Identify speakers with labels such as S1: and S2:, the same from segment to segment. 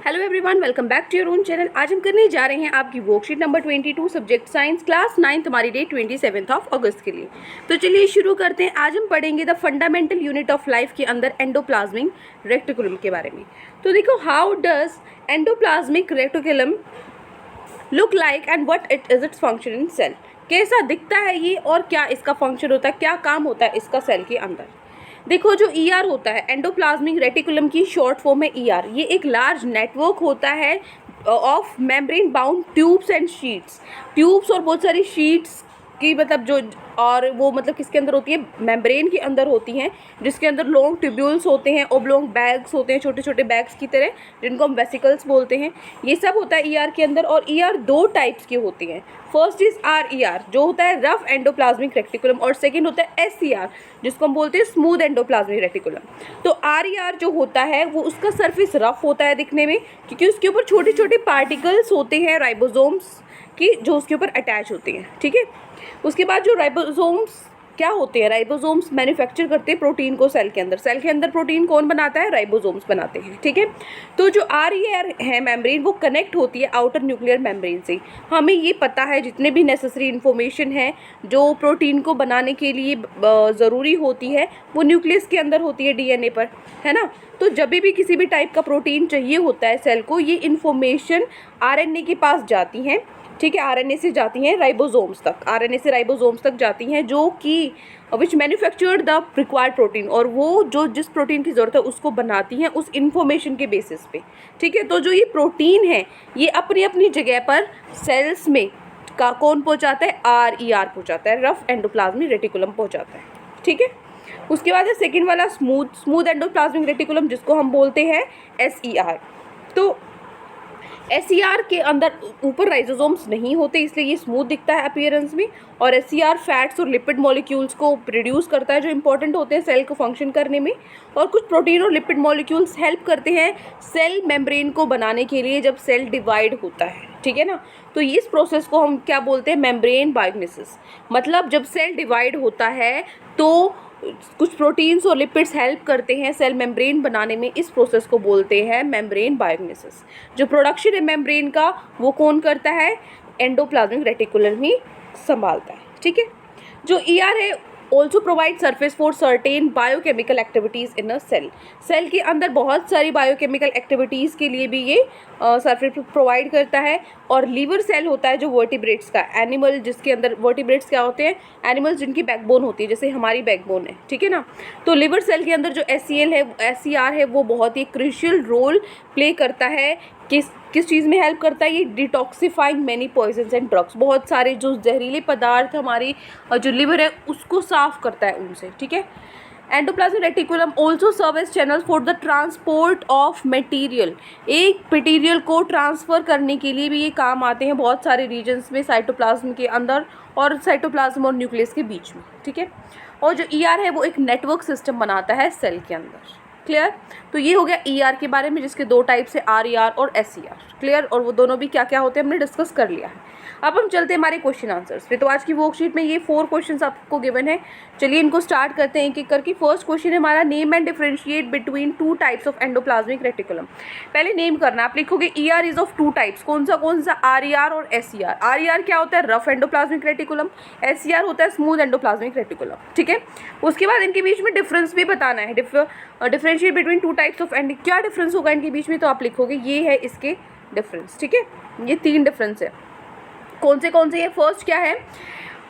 S1: Hello everyone, welcome back to your own channel. आज हम करने जा रहे हैं आपकी worksheet number 22 subject science class 9 हमारी डेट 27 अगस्त के लिए। तो चलिए शुरू करते हैं। आज हम पढ़ेंगे the fundamental unit of life के अंदर एंडोप्लाज्मिक रेटिकुलम के बारे में। तो देखो, how does endoplasmic reticulum look like and what it is its function in cell. कैसा दिखता है ये और क्या इसका फंक्शन होता है, क्या काम होता है इसका सेल के अंदर। देखो, जो ईआर होता है एंडोप्लाज्मिक रेटिकुलम की शॉर्ट फॉर्म है ईआर। ये एक लार्ज नेटवर्क होता है of membrane bound tubes and sheets. Tubes और बहुत सारी शीट्स की मतलब जो और वो मतलब किसके अंदर होती है, मेम्ब्रेन के अंदर होती हैं, जिसके अंदर लॉन्ग ट्यूब्यूल्स होते हैं, ओब्लोंग बैग्स होते हैं, छोटे छोटे बैग्स की तरह, जिनको हम वेसिकल्स बोलते हैं। ये सब होता है ईआर के अंदर। और ईआर दो टाइप्स की होती हैं। फर्स्ट इज आर ईआर, जो होता है रफ एंडोप्लाज्मिक रेटिकुलम, और सेकेंड होता है एस ईआर, जिसको हम बोलते हैं स्मूथ एंडोप्लाज्मिक रेटिकुलम। तो आर ईआर जो होता है वो उसका सरफेस रफ होता है दिखने में, क्योंकि उसके ऊपर छोटे छोटे पार्टिकल्स होते हैं राइबोसोम्स की, जो उसके ऊपर अटैच होते हैं। ठीक है, उसके बाद जो राइबोसोम्स क्या होते हैं, राइबोसोम्स मैन्युफैक्चर करते हैं प्रोटीन को सेल के अंदर। सेल के अंदर प्रोटीन कौन बनाता है, राइबोसोम्स बनाते हैं। ठीक है, तो जो आरईआर है मेम्ब्रेन, वो कनेक्ट होती है आउटर न्यूक्लियर मेम्ब्रेन से। हमें ये पता है जितने भी नेसेसरी इन्फॉर्मेशन है जो प्रोटीन को बनाने के लिए ज़रूरी होती है, वो न्यूक्लियस के अंदर होती है, डीएनए पर, है ना। तो जब भी किसी भी टाइप का प्रोटीन चाहिए होता है सेल को, ये इन्फॉर्मेशन आरएनए के पास जाती हैं। ठीक है, आरएनए से जाती हैं राइबोसोम्स तक, आरएनए से राइबोसोम्स तक जाती हैं, जो कि विच मैन्युफैक्चर्ड द रिक्वायर्ड प्रोटीन, और वो जो जिस प्रोटीन की ज़रूरत है उसको बनाती हैं उस इन्फॉर्मेशन के बेसिस पे। ठीक है, तो जो ये प्रोटीन है ये अपनी अपनी जगह पर सेल्स में का कौन पहुंचाता है, आरईआर पहुंचाता है, रफ एंडोप्लाज्मिक रेटिकुलम पहुंचाता है। ठीक है, उसके बाद है सेकेंड वाला स्मूथ एंडोप्लाज्मिक रेटिकुलम, जिसको हम बोलते हैं एसईआर। तो एसईआर के अंदर ऊपर राइजोसोम्स नहीं होते, इसलिए ये स्मूथ दिखता है अपीयरेंस में। और एसईआर फैट्स और लिपिड मॉलिक्यूल्स को प्रोड्यूस करता है, जो इंपॉर्टेंट होते हैं सेल को फंक्शन करने में। और कुछ प्रोटीन और लिपिड मॉलिक्यूल्स हेल्प करते हैं सेल मेम्ब्रेन को बनाने के लिए जब सेल डिवाइड होता है। ठीक है ना, तो इस प्रोसेस को हम क्या बोलते हैं, मेम्ब्रेन बायोग्नेसिस। मतलब जब सेल डिवाइड होता है तो कुछ प्रोटीन्स और लिपिड्स हेल्प करते हैं सेल मेम्ब्रेन बनाने में। इस प्रोसेस को बोलते हैं मेम्ब्रेन बायोग्नेसिस। जो प्रोडक्शन है मेम्ब्रेन का वो कौन करता है, एंडोप्लाज्मिक रेटिकुलम ही संभालता है। ठीक है, जो ईआर है also provide surface for certain biochemical activities in a cell. Cell के अंदर बहुत सारी बायोकेमिकल एक्टिविटीज़ के लिए भी ये सरफेस प्रोवाइड करता है। और लीवर सेल होता है जो वर्टिब्रेट्स का, एनिमल जिसके अंदर वर्टिब्रेट्स क्या होते हैं, एनिमल्स जिनकी बैकबोन होती है, जैसे हमारी बैकबोन है। ठीक है ना, तो लिवर सेल के अंदर जो एससीएल है, एससीआर है, वो बहुत ही क्रूशियल रोल प्ले करता है। किस चीज़ में हेल्प करता है ये, detoxifying many poisons and drugs. बहुत सारे जो जहरीले पदार्थ हमारी जो लिवर है उसको साफ करता है उनसे। ठीक है, endoplasmic reticulum also serve as channel for the transport of material. एक मटेरियल को ट्रांसफ़र करने के लिए भी ये काम आते हैं बहुत सारे रीजन्स में, साइटोप्लाज्म के अंदर और साइटोप्लाज्म और न्यूक्लियस के बीच में। ठीक है, और जो ईआर है वो एक नेटवर्क सिस्टम बनाता है सेल के अंदर। क्लियर, तो ये हो गया ईआर के बारे में, जिसके दो टाइप्स है, आरईआर और एसईआर। क्लियर, और वो दोनों भी क्या क्या होते हैं हमने डिस्कस कर लिया है। अब हम चलते हैं हमारे क्वेश्चन आंसर्स पे। तो आज की वर्कशीट में ये 4 क्वेश्चंस आपको गिवन है। चलिए इनको स्टार्ट करते हैं एक एक करके। फर्स्ट क्वेश्चन है हमारा, name and differentiate between 2 types of endoplasmic reticulum. पहले नेम करना, आप लिखोगे ईआर इज ऑफ 2 टाइप्स। कौन सा, आरईआर और एसईआर। आरईआर क्या होता है, रफ एंडोप्लाज्मिक रेटिकुलम। एसईआर होता है स्मूथ एंडोप्लाज्मिक रेटिकुलम। ठीक है, उसके बाद इनके बीच में डिफरेंस भी बताना है, differentiate between 2 types of and, क्या डिफरेंस होगा इनके बीच में, तो आप लिखोगे ये है इसके डिफरेंस। ठीक है, ये 3 डिफरेंस है। कौन से ये, फर्स्ट क्या है,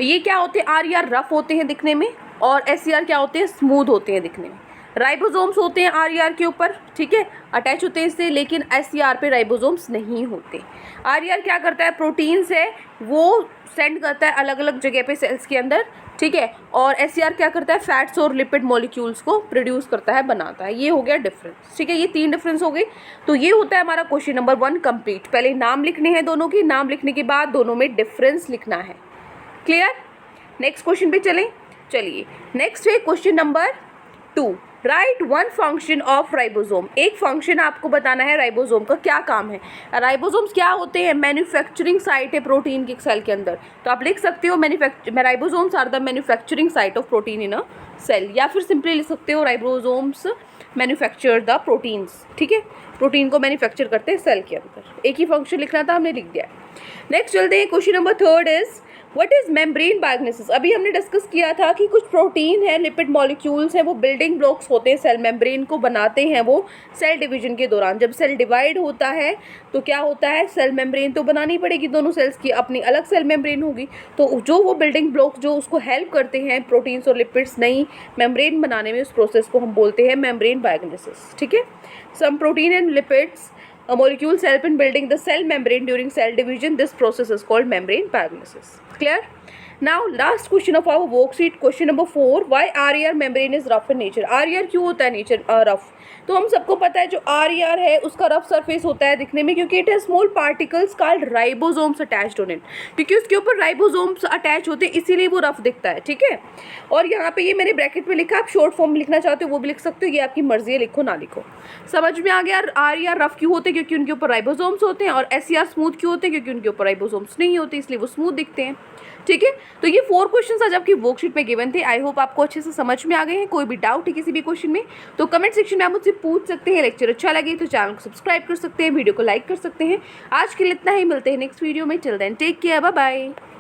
S1: ये क्या होते हैं, आरईआर रफ होते हैं दिखने में, और एसईआर क्या होते हैं, स्मूथ होते हैं दिखने में। राइबोसोम्स होते हैं आरईआर के ऊपर, ठीक है, अटैच होते हैं इससे, लेकिन एसईआर पे राइबोसोम्स नहीं होते। आरईआर क्या करता है, प्रोटीन्स है वो सेंड करता है अलग अलग जगह पे सेल्स के अंदर। ठीक है, और एसईआर क्या करता है, फैट्स और लिपिड मॉलिक्यूल्स को प्रोड्यूस करता है, बनाता है। ये हो गया डिफरेंस। ठीक है, ये 3 डिफरेंस हो गए। तो ये होता है हमारा क्वेश्चन नंबर 1 कंप्लीट। पहले नाम लिखने हैं दोनों के, नाम लिखने के बाद दोनों में डिफरेंस लिखना है। क्लियर, नेक्स्ट क्वेश्चन पे चलें। चलिए नेक्स्ट है question number 2। Right one function of ribosome, एक फंक्शन आपको बताना है राइबोसोम का क्या काम है। राइबोसोम्स क्या होते हैं, मैन्युफैक्चरिंग साइट है प्रोटीन की सेल के अंदर, तो आप लिख सकते हो ribosomes are the manufacturing site of protein in a cell, या फिर सिंपली लिख सकते हो राइबोसोम्स मैन्युफैक्चर द प्रोटीन्स। ठीक है, प्रोटीन को मैन्युफैक्चर करते हैं सेल के अंदर, एक ही फंक्शन लिखना था, हमने लिख दिया। नेक्स्ट चलते हैं, question number 3 is what is membrane biogenesis. अभी हमने डिस्कस किया था कि कुछ प्रोटीन है, लिपिड मॉलिक्यूल्स हैं, वो बिल्डिंग ब्लॉक्स होते हैं, सेल मेम्ब्रेन को बनाते हैं वो सेल डिवीजन के दौरान। जब सेल डिवाइड होता है तो क्या होता है, सेल मेम्ब्रेन तो बनानी पड़ेगी, दोनों सेल्स की अपनी अलग सेल मेम्ब्रेन होगी, तो जो वो बिल्डिंग ब्लॉक्स जो उसको हेल्प करते हैं प्रोटीन्स और लिपिड्स नई मेम्ब्रेन बनाने में, उस प्रोसेस को हम बोलते हैं मेम्ब्रेन बायोगेनेसिस। ठीक है, some protein and lipids molecules help in building the cell membrane during cell division. This process is called membrane biogenesis. Clear? Now last question of our worksheet, question number 4, why RER membrane is rough in nature। RER क्यों होता है nature rough, तो हम सबको पता है जो RER है उसका रफ सरफेस होता है दिखने में, क्योंकि इट है small particles called ribosomes attached on it, क्योंकि उसके ऊपर राइबोसोम्स अटैच होते हैं इसीलिए वो रफ दिखता है। ठीक है, और यहाँ पे ये मैंने ब्रैकेट में लिखा, आप शॉर्ट फॉर्म लिखना चाहते हो वो भी लिख सकते हो, ये आपकी मर्जी है, लिखो ना लिखो। समझ में आ गया। RER रफ क्यों होते हैं, क्योंकि उनके ऊपर राइबोसोम्स होते हैं, और SER स्मूथ क्यों होते हैं, क्योंकि उनके ऊपर राइबोसोम्स नहीं होते इसलिए वो स्मूथ दिखते हैं। ठीक है, तो ये 4 क्वेश्चंस आज आपकी वर्कशीट में गिवन थे। आई होप आपको अच्छे से समझ में आ गए हैं। कोई भी डाउट है किसी भी क्वेश्चन में तो कमेंट सेक्शन में आप मुझसे पूछ सकते हैं। लेक्चर अच्छा लगे तो चैनल को सब्सक्राइब कर सकते हैं, वीडियो को लाइक कर सकते हैं। आज के लिए इतना ही, मिलते हैं नेक्स्ट वीडियो में। Till then take care, bye bye.